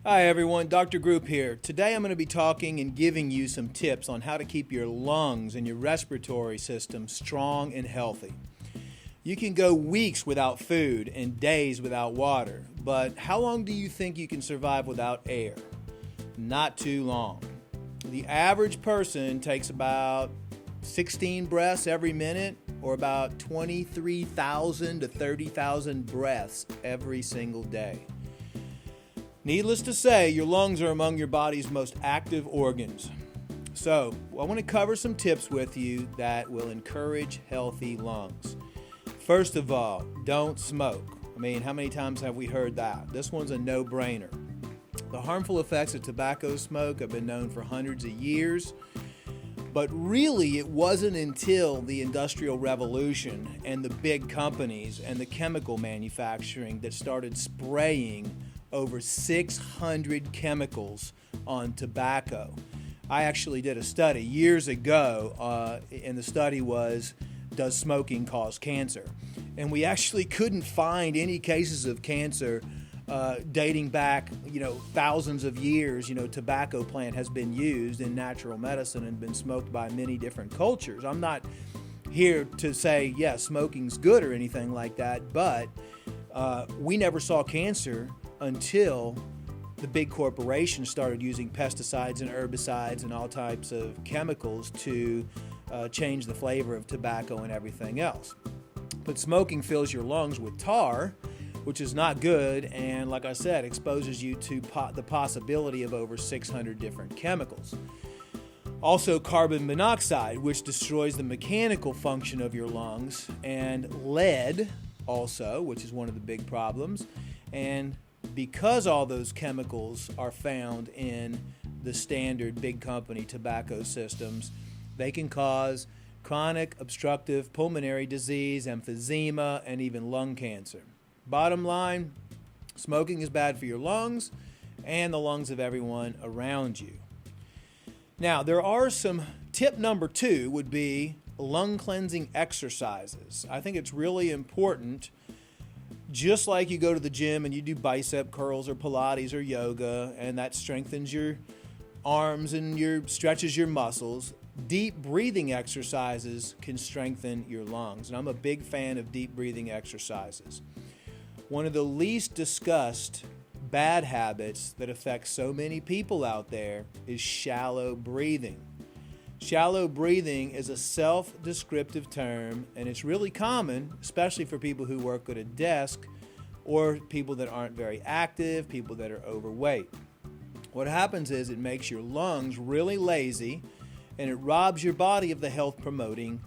Hi everyone, Dr. Group here. Today I'm going to be talking and giving you some tips on how to keep your lungs and your respiratory system strong and healthy. You can go weeks without food and days without water, but how long do you think you can survive without air? Not too long. The average person takes about 16 breaths every minute, or about 23,000 to 30,000 breaths every single day. Needless to say, your lungs are among your body's most active organs. So, I want to cover some tips with you that will encourage healthy lungs. First of all, don't smoke. How many times have we heard that? This one's a no-brainer. The harmful effects of tobacco smoke have been known for hundreds of years, but really it wasn't until the Industrial Revolution and the big companies and the chemical manufacturing that started spraying over 600 chemicals on tobacco. I actually did a study years ago, and the study was, does smoking cause cancer? And we actually couldn't find any cases of cancer dating back, thousands of years. Tobacco plant has been used in natural medicine and been smoked by many different cultures. I'm not here to say, yes, smoking's good or anything like that, but we never saw cancer until the big corporations started using pesticides and herbicides and all types of chemicals to change the flavor of tobacco and everything else. But smoking fills your lungs with tar, which is not good, and like I said, exposes you to the possibility of over 600 different chemicals. Also, carbon monoxide, which destroys the mechanical function of your lungs, and lead also, which is one of the big problems. And because all those chemicals are found in the standard big company tobacco systems, they can cause chronic obstructive pulmonary disease, emphysema, and even lung cancer. Bottom line, smoking is bad for your lungs and the lungs of everyone around you. Now, there are some, tip number 2 would be lung cleansing exercises. I think it's really important. Just like you go to the gym and you do bicep curls or Pilates or yoga, and that strengthens your arms and stretches your muscles, deep breathing exercises can strengthen your lungs. And I'm a big fan of deep breathing exercises. One of the least discussed bad habits that affect so many people out there is shallow breathing. Shallow breathing is a self-descriptive term, and it's really common, especially for people who work at a desk or people that aren't very active, people that are overweight. What happens is it makes your lungs really lazy, and it robs your body of the health-promoting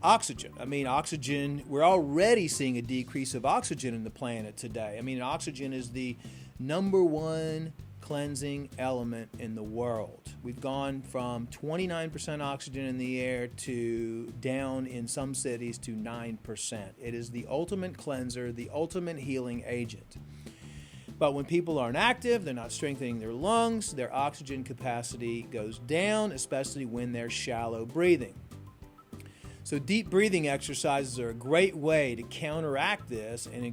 oxygen. Oxygen, we're already seeing a decrease of oxygen in the planet today. Oxygen is the number one cleansing element in the world. We've gone from 29% oxygen in the air to down in some cities to 9%. It is the ultimate cleanser, the ultimate healing agent. But when people aren't active, they're not strengthening their lungs, their oxygen capacity goes down, especially when they're shallow breathing. So deep breathing exercises are a great way to counteract this and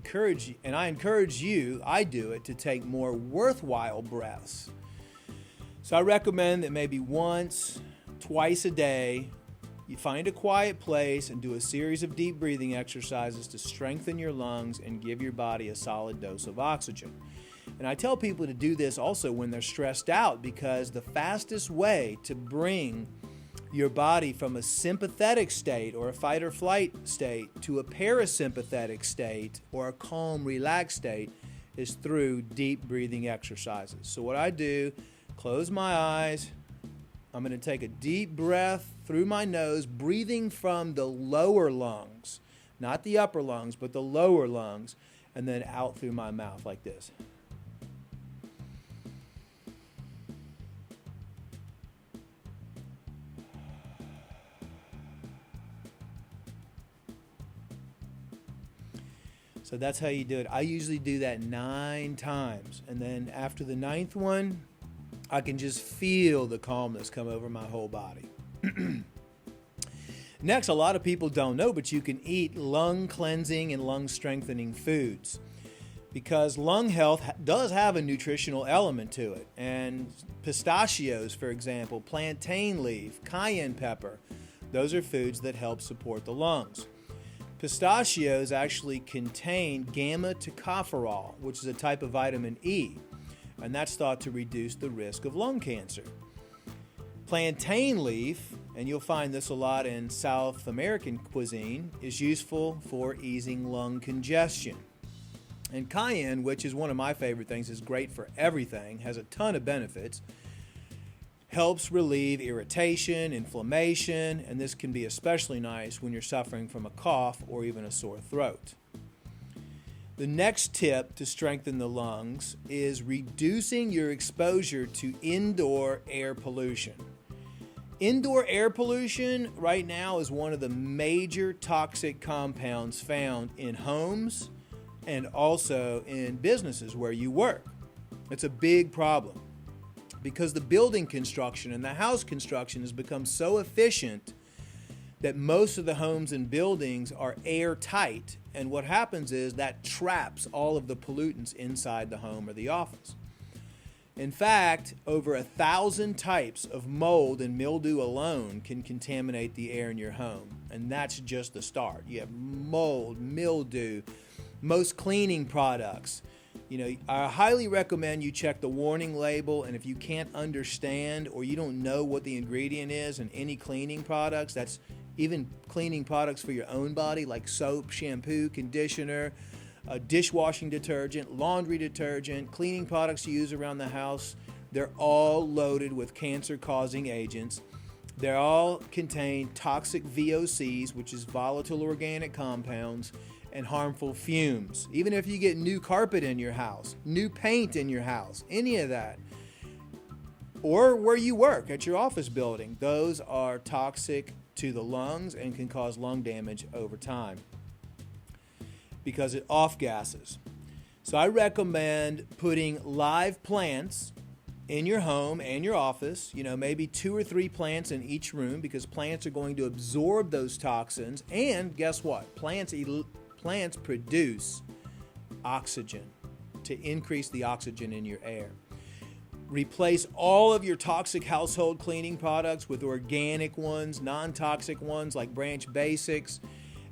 I encourage you, I do it, to take more worthwhile breaths. So I recommend that maybe once, twice a day, you find a quiet place and do a series of deep breathing exercises to strengthen your lungs and give your body a solid dose of oxygen. And I tell people to do this also when they're stressed out, because the fastest way to bring your body from a sympathetic state or a fight or flight state to a parasympathetic state or a calm, relaxed state is through deep breathing exercises. So what I do, close my eyes, I'm going to take a deep breath through my nose, breathing from the lower lungs, not the upper lungs, but the lower lungs, and then out through my mouth like this. So that's how you do it. I usually do that 9 times. And then after the 9th one, I can just feel the calmness come over my whole body. Next, a lot of people don't know, but you can eat lung cleansing and lung strengthening foods. because lung health does have a nutritional element to it. And pistachios, for example, plantain leaf, cayenne pepper, those are foods that help support the lungs. Pistachios actually contain gamma tocopherol, which is a type of vitamin E, and that's thought to reduce the risk of lung cancer. Plantain leaf, and you'll find this a lot in South American cuisine, is useful for easing lung congestion. And cayenne, which is one of my favorite things, is great for everything, has a ton of benefits, helps relieve irritation, inflammation, and this can be especially nice when you're suffering from a cough or even a sore throat. The next tip to strengthen the lungs is reducing your exposure to indoor air pollution. Indoor air pollution right now is one of the major toxic compounds found in homes and also in businesses where you work. It's a big problem because the building construction and the house construction has become so efficient that most of the homes and buildings are airtight, and what happens is that traps all of the pollutants inside the home or the office. In fact, over 1,000 types of mold and mildew alone can contaminate the air in your home, and that's just the start. You have mold, mildew, most cleaning products. I highly recommend you check the warning label, and if you can't understand or you don't know what the ingredient is in any cleaning products, that's even cleaning products for your own body like soap, shampoo, conditioner, dishwashing detergent, laundry detergent, cleaning products you use around the house, they're all loaded with cancer-causing agents. They all contain toxic VOCs, which is volatile organic compounds, and harmful fumes. Even if you get new carpet in your house, new paint in your house, any of that, or where you work at your office building, those are toxic to the lungs and can cause lung damage over time because it off-gasses. So I recommend putting live plants in your home and your office, maybe 2 or 3 plants in each room, because plants are going to absorb those toxins. And guess what? Plants produce oxygen to increase the oxygen in your air. Replace all of your toxic household cleaning products with organic ones, non-toxic ones like Branch Basics.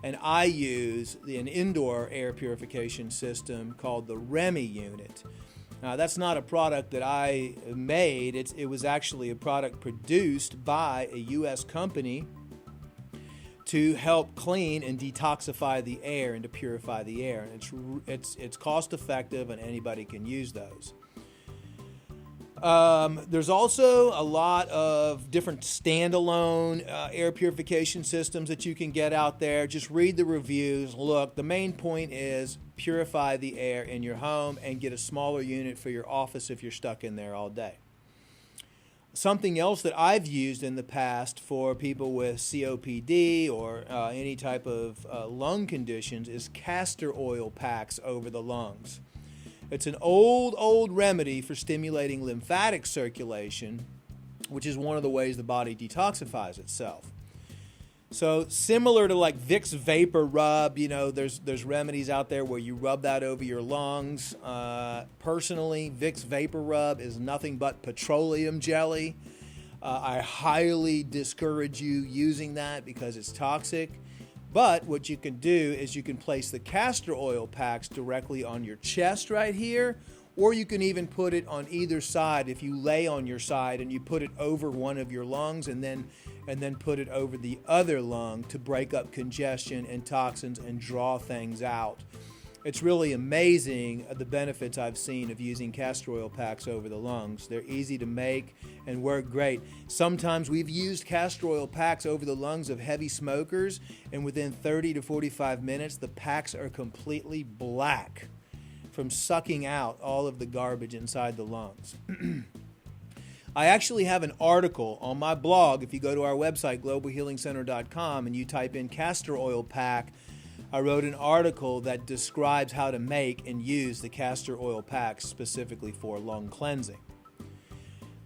And I use an indoor air purification system called the REMI unit. Now, that's not a product that I made. It was actually a product produced by a U.S. company to help clean and detoxify the air and to purify the air. And it's cost effective, and anybody can use those. There's also a lot of different standalone air purification systems that you can get out there. Just read the reviews. Look, the main point is purify the air in your home and get a smaller unit for your office if you're stuck in there all day. Something else that I've used in the past for people with COPD or any type of lung conditions is castor oil packs over the lungs. It's an old remedy for stimulating lymphatic circulation, which is one of the ways the body detoxifies itself. So similar to like Vicks Vapor Rub, there's remedies out there where you rub that over your lungs. Personally, Vicks Vapor Rub is nothing but petroleum jelly. I highly discourage you using that because it's toxic. But what you can do is you can place the castor oil packs directly on your chest right here, or you can even put it on either side. If you lay on your side and you put it over one of your lungs and then put it over the other lung to break up congestion and toxins and draw things out. It's really amazing the benefits I've seen of using castor oil packs over the lungs. They're easy to make and work great. Sometimes we've used castor oil packs over the lungs of heavy smokers, and within 30 to 45 minutes, the packs are completely black from sucking out all of the garbage inside the lungs. I actually have an article on my blog. If you go to our website, globalhealingcenter.com, and you type in castor oil pack, I wrote an article that describes how to make and use the castor oil packs specifically for lung cleansing.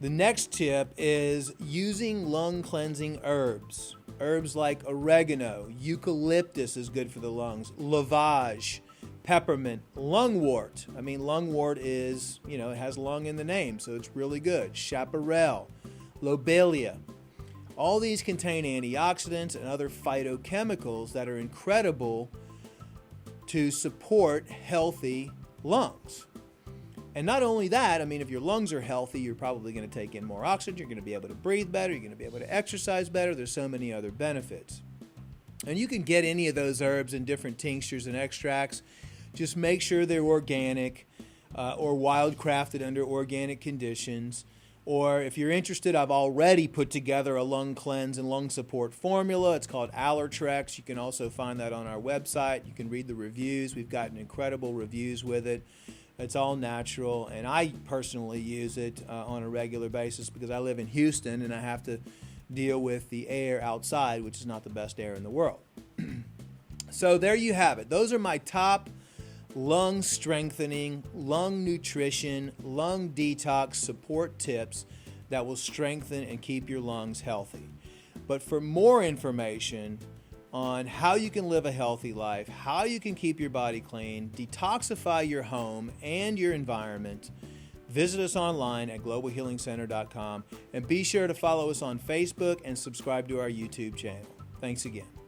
The next tip is using lung cleansing herbs. Herbs like oregano, eucalyptus is good for the lungs, lavage, Peppermint lungwort. I mean, lungwort is, it has lung in the name, so it's really good. Chaparral, lobelia. All these contain antioxidants and other phytochemicals that are incredible to support healthy lungs. And not only that, if your lungs are healthy, you're probably going to take in more oxygen, you're going to be able to breathe better, you're going to be able to exercise better. There's so many other benefits. And you can get any of those herbs in different tinctures and extracts. Just make sure they're organic or wildcrafted under organic conditions. Or if you're interested, I've already put together a lung cleanse and lung support formula. It's called Allertrex. You can also find that on our website. You can read the reviews. We've gotten incredible reviews with it. It's all natural, and I personally use it on a regular basis because I live in Houston and I have to deal with the air outside, which is not the best air in the world. So there you have it. Those are my top lung strengthening, lung nutrition, lung detox support tips that will strengthen and keep your lungs healthy. But for more information on how you can live a healthy life, how you can keep your body clean, detoxify your home and your environment, visit us online at globalhealingcenter.com and be sure to follow us on Facebook and subscribe to our YouTube channel. Thanks again.